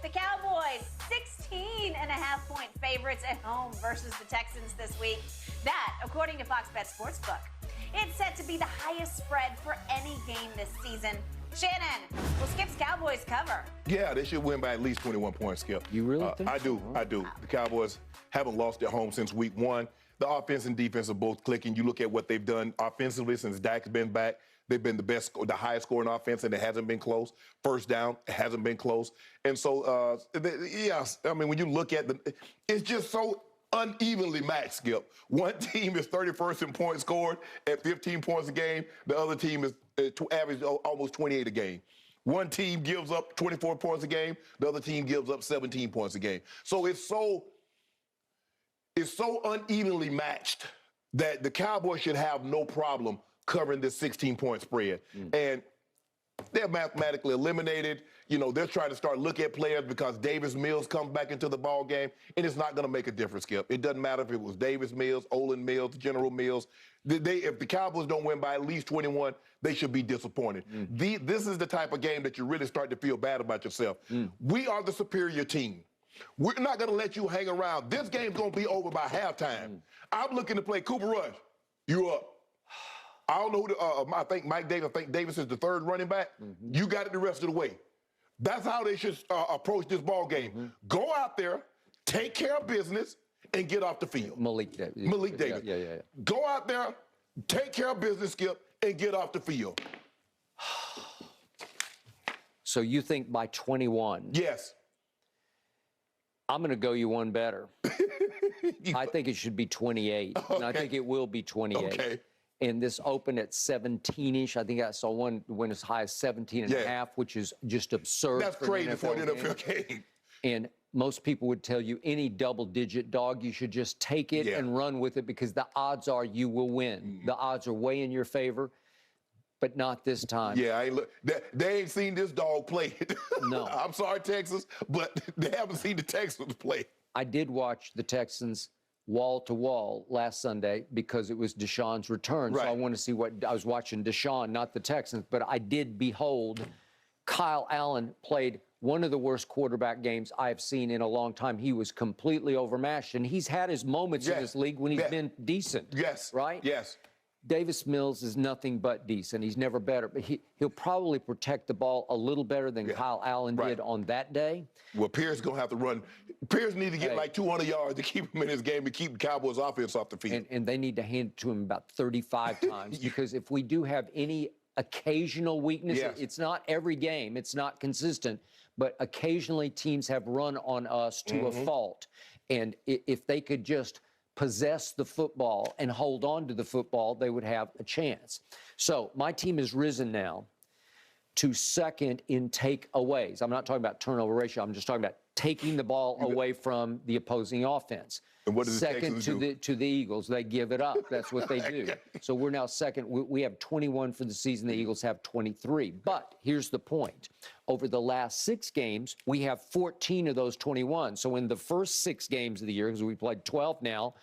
The Cowboys, 16.5-point favorites at home versus the Texans this week. That, according to Fox Bet Sportsbook. It's set to be the highest spread for any game this season. Shannon, will Skip's Cowboys cover? Yeah, they should win by at least 21 points, Skip. You really think I do. so? I do. The Cowboys haven't lost at home since week one. The offense and defense are both clicking. You look at what they've done offensively since Dak's been back. They've been the highest scoring offense, and it hasn't been close. First down, it hasn't been close. And so, yes, I mean, when you look at it's just so unevenly matched, Skip. One team is 31st in points scored at 15 points a game. The other team is average almost 28 a game. One team gives up 24 points a game. The other team gives up 17 points a game. So it's so unevenly matched that the Cowboys should have no problem covering this 16-point spread. And they're mathematically eliminated. You know, they're trying to start looking at players because Davis Mills comes back into the ball game, and it's not going to make a difference, Skip. It doesn't matter if it was Davis Mills, Olin Mills, General Mills. If the Cowboys don't win by at least 21, they should be disappointed. This is the type of game that you really start to feel bad about yourself. We are the superior team. We're not going to let you hang around. This game's going to be over by halftime. I'm looking to play Cooper Rush. You up. I don't know who I think Mike Davis. I think Davis is the third running back. You got it the rest of the way. That's how they should approach this ball game. Go out there, take care of business, and get off the field. Malik Davis. Malik Davis. Yeah. Go out there, take care of business, Skip, and get off the field. So you think by 21? Yes. I'm going to go you one better. I think it should be 28, and I think it will be 28. Okay. And this opened at 17-ish. I think I saw one win as high as 17 and a half, which is just absurd. That's crazy for an NFL game. And most people would tell you any double-digit dog, you should just take it and run with it because the odds are you will win. The odds are way in your favor, but not this time. Yeah, they ain't seen this dog play. No. I'm sorry, Texas, but they haven't seen the Texans play. I did watch the Texans wall-to-wall last Sunday because it was Deshaun's return. Right. So I want to see what – I was watching Deshaun, not the Texans. But I did behold Kyle Allen played one of the worst quarterback games I've seen in a long time. He was completely overmatched. And he's had his moments in this league when he's been decent. Yes. Right? Yes. Davis Mills is nothing but decent. He's never better. But he'll probably protect the ball a little better than Kyle Allen did on that day. Well, Pierce going to have to run. Pierce need to get like 200 yards to keep him in his game and keep the Cowboys offense off the field. And they need to hand it to him about 35 times because if we do have any occasional weakness, it's not every game, it's not consistent, but occasionally teams have run on us to a fault. And if they could just possess the football and hold on to the football, they would have a chance. So my team has risen now to second in takeaways. I'm not talking about turnover ratio. I'm just talking about taking the ball away from the opposing offense. And what does the second Texans to the Eagles. They give it up. That's what they do. So we're now second. We have 21 for the season. The Eagles have 23. But here's the point. Over the last 6 games, we have 14 of those 21. So in the first 6 games of the year, because we played 12 now,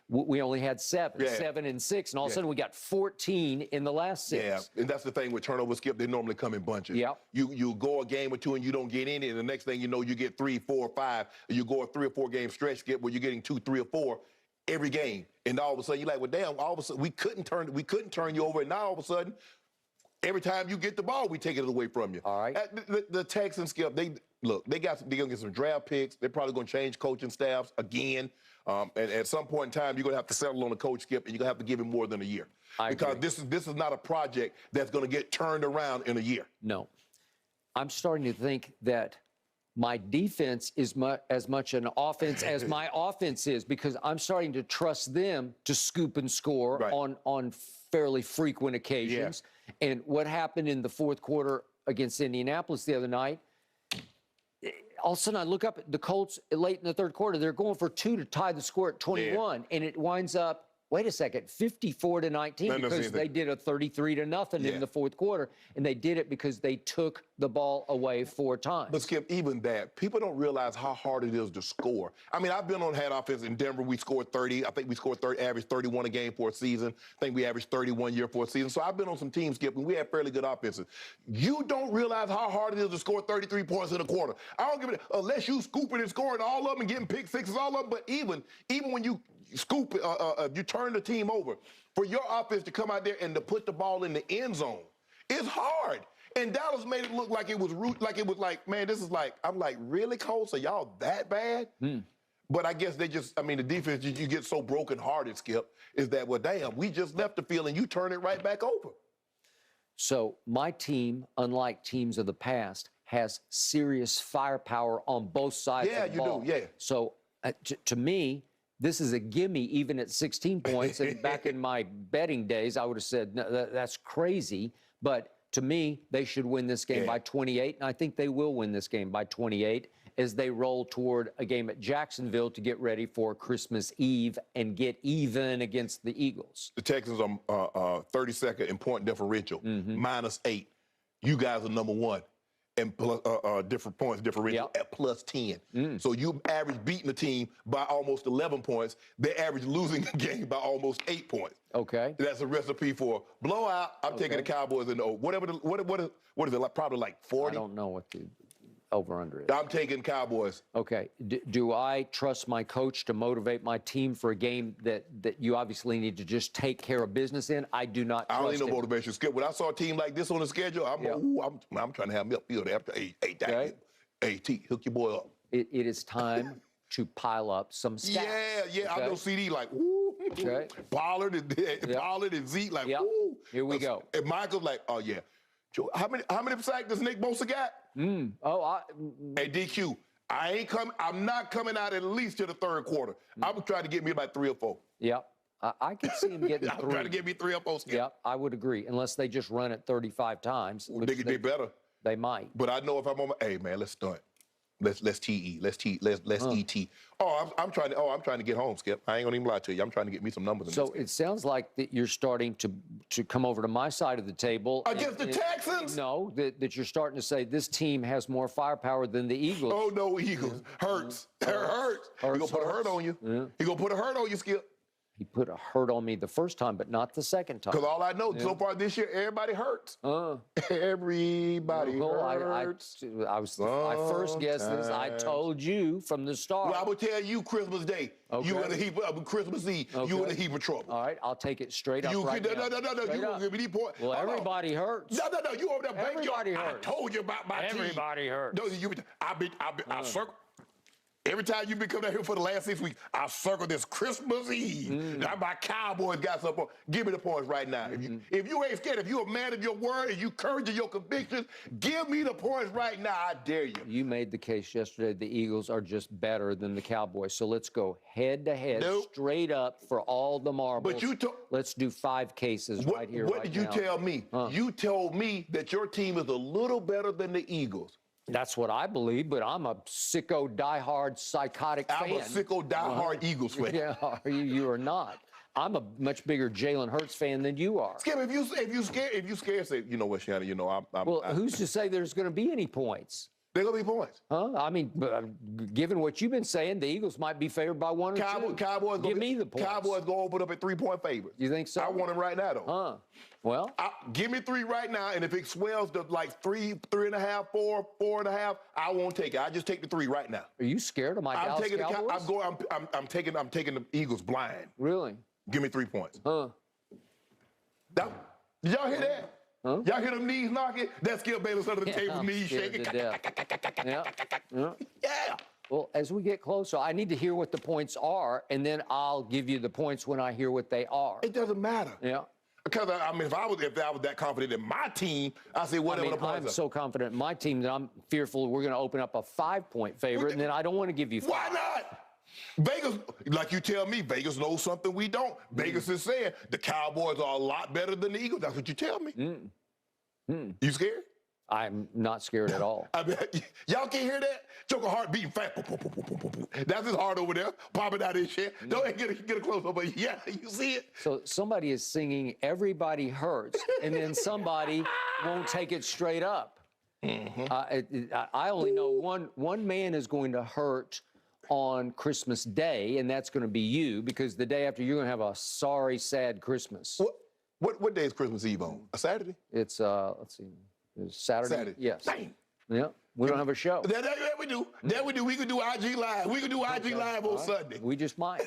we only had 7, 7 and 6, and all of a sudden we got 14 in the last 6. Yeah, and that's the thing with turnover, Skip. They normally come in bunches. Yep. You go a game or two and you don't get any, and the next thing you know, you get 3, 4, 5. You go a 3 or 4 game stretch, Skip, where you're getting 2, 3 or 4 every game, and all of a sudden you're like, well, damn! All of a sudden we couldn't turn you over, and now all of a sudden, every time you get the ball, we take it away from you. All right. The Texans, Skip, they're gonna get some draft picks. They're probably gonna change coaching staffs again. And at some point in time, you're going to have to settle on a coach, Skip, and you're going to have to give him more than a year. Because this is not a project that's going to get turned around in a year. No. I'm starting to think that my defense is as much an offense as my offense is because I'm starting to trust them to scoop and score on fairly frequent occasions. Yeah. And what happened in the fourth quarter against Indianapolis the other night, all of a sudden I look up at the Colts late in the third quarter. They're going for 2 to tie the score at 21, and it winds up wait a second, 54-19 because they did a 33-0 in the fourth quarter, and they did it because they took the ball away 4 times. But Skip, even that, people don't realize how hard it is to score. I mean, I've been on head offense in Denver. We scored 30. I think we scored 30, averaged 31 a game for a season. I think we averaged 31 year for a season. So I've been on some teams, Skip, and we had fairly good offenses. You don't realize how hard it is to score 33 points in a quarter. I don't give it, unless you scooping and scoring all of them and getting pick sixes, all of them. But even when you scoop, you turn the team over, for your offense to come out there and to put the ball in the end zone, it's hard. And Dallas made it look like it was man, this is like, I'm like, really, Colts? Are y'all that bad? But I guess they just, I mean, the defense, you get so brokenhearted, Skip, is that, well, damn, we just left the field and you turn it right back over. So my team, unlike teams of the past, has serious firepower on both sides of the ball. Yeah, you do, yeah. So to me, this is a gimme even at 16 points. And back in my betting days, I would have said, no, that's crazy. But to me, they should win this game by 28. And I think they will win this game by 28 as they roll toward a game at Jacksonville to get ready for Christmas Eve and get even against the Eagles. The Texans are 32nd in point differential, -8. You guys are number 1. And plus, different points differential at +10. So you average beating the team by almost 11 points. They average losing the game by almost 8 points. Okay. That's a recipe for blowout. I'm taking the Cowboys in the whatever. What is it like? Probably like 40. I don't know what the over/under is. I'm taking Cowboys. Okay. Do I trust my coach to motivate my team for a game that you obviously need to just take care of business in? I do not trust I don't need no him. motivation. Skip, when I saw a team like this on the schedule, I'm trying to have them upfield after 8. Hey, T, hook your boy up. It is time to pile up some stats. Yeah. I know CD like, woo. Okay. Pollard and Zeke like, woo. Here we go. And Michael's like, oh, yeah. Joe, how many sacks does Nick Bosa got? Hey, DQ, I'm not coming out at least to the third quarter. I'm trying to get me about 3 or 4. Yep. I could see him getting 3. I'm trying to get me 3 or 4. Yep, I would agree. Unless they just run it 35 times. They better. They might. But I know if I'm on hey, man, let's stunt. Let's TE. Let's ET. I'm trying to get home, Skip. I ain't gonna even lie to you. I'm trying to get me some numbers. So it sounds like that you're starting to come over to my side of the table against the Texans. No, that you're starting to say this team has more firepower than the Eagles. Oh no, Eagles hurts. Hurts. He gonna put a hurt on you. Yeah. He gonna put a hurt on you, Skip. He put a hurt on me the first time, but not the second time. Because all I know so far this year, everybody hurts. Everybody hurts. I first guessed this. I told you from the start. Well, I would tell you Christmas Day. Okay. You in a heap of Christmas Eve. Okay. You in a heap of trouble. All right, I'll take it straight up right now. No. You gonna give me these points. Well, everybody hurts. No. You over there. Everybody hurts. I told you about my team. Everybody hurts. No, I circle. Every time you've been coming down here for the last 6 weeks, I circle this Christmas Eve. Now my Cowboys got something. Give me the points right now. If you ain't scared, if you're a man of your word and you courage in your convictions, give me the points right now. I dare you. You made the case yesterday the Eagles are just better than the Cowboys. So let's go head to head, straight up for all the marbles. But let's do 5 cases right here. What did you tell me? You told me that your team is a little better than the Eagles. That's what I believe, but I'm a sicko, diehard, psychotic fan. I'm a sicko, diehard Eagles fan. Yeah, you are not. I'm a much bigger Jalen Hurts fan than you are. Skip, if you scared, say, you know what, Shannon, you know, who's to say there's going to be any points? They're going to be points. Huh? I mean, given what you've been saying, the Eagles might be favored by 1 or 2. Cowboys Give me the points. Cowboys going to open up at 3-point favorites. You think so? I want them right now, though. Huh? Well, give me 3 right now, and if it swells to like 3, 3.5, 4, 4.5, I won't take it. I just take the 3 right now. Are you scared of my Dallas Cowboys? I'm taking the Eagles blind. Really? Give me 3 points. Huh? Did y'all hear that? Huh? Y'all hear them knees knocking? That's Skip Bayless under the table, knees shaking. Yeah. Yeah. Well, as we get closer, I need to hear what the points are, and then I'll give you the points when I hear what they are. It doesn't matter. Yeah. Because I mean, if I was that confident in my team, I say whatever the points are. I'm so confident in my team that I'm fearful we're going to open up a 5-point favorite, and then I don't want to give you 5. Why not? Vegas, like you tell me, Vegas knows something we don't. Vegas is saying the Cowboys are a lot better than the Eagles. That's what you tell me. You scared? I'm not scared at all. I mean, y'all can't hear that? Joker heart beating fast. That's his heart over there, popping out his shit. Don't get a close up, but yeah, you see it? So somebody is singing "Everybody Hurts," and then somebody won't take it straight up. I only know one man is going to hurt on Christmas Day, and that's going to be you, because the day after you're going to have a sorry, sad Christmas. What day is Christmas Eve on? A Saturday? It's let's see, it's Saturday. Yes. Dang. Yeah. We don't have a show. That we do. That we do. We could do IG Live. We could do IG Live on Sunday. We just might.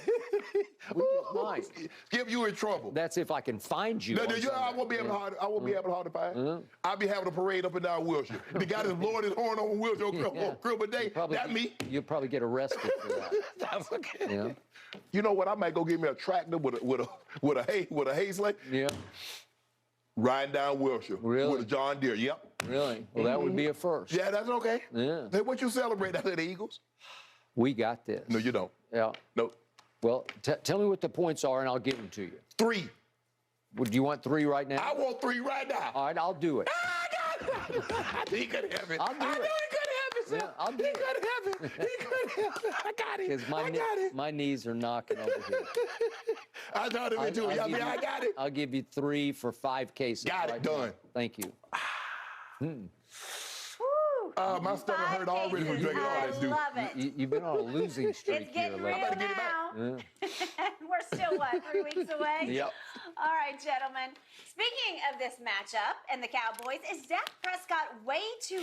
We just might. Skip, you in trouble. That's if I can find you. No, I won't be able to. I won't be able to hard to find. I'll be having a parade up and down Wilshire. The guy that's blowing his horn on Wilshire on Christmas Day. That me. You'll probably get arrested for that. That's okay. Yeah. You know what? I might go get me a tractor with a hay sleigh. Yeah. Riding down Wilshire. Really? With a John Deere. Yep. Really? Well, that would be a first. Yeah, that's okay. Yeah. Hey, what you celebrate after the Eagles? We got this. No, you don't. Yeah. Nope. Well, tell me what the points are, and I'll give them to you. 3. Would you want 3 right now? I want 3 right now. All right, I'll do it. He could have it. I'll do I it. know he could have it, sir. Yeah, I'll do he it. could have it. He could have it. I got it. Because I got it. my knees are knocking over here. I thought of it too. I got it. I'll give you 3 for 5 cases. Got it. right Done. now. Thank you. My stomach hurt already from drinking all that I juice. love it. You've been on a losing streak It's getting here real lately. to get it back. now. We're still, what, 3 weeks away? Yep. All right, gentlemen. Speaking of this matchup and the Cowboys, is Dak Prescott way too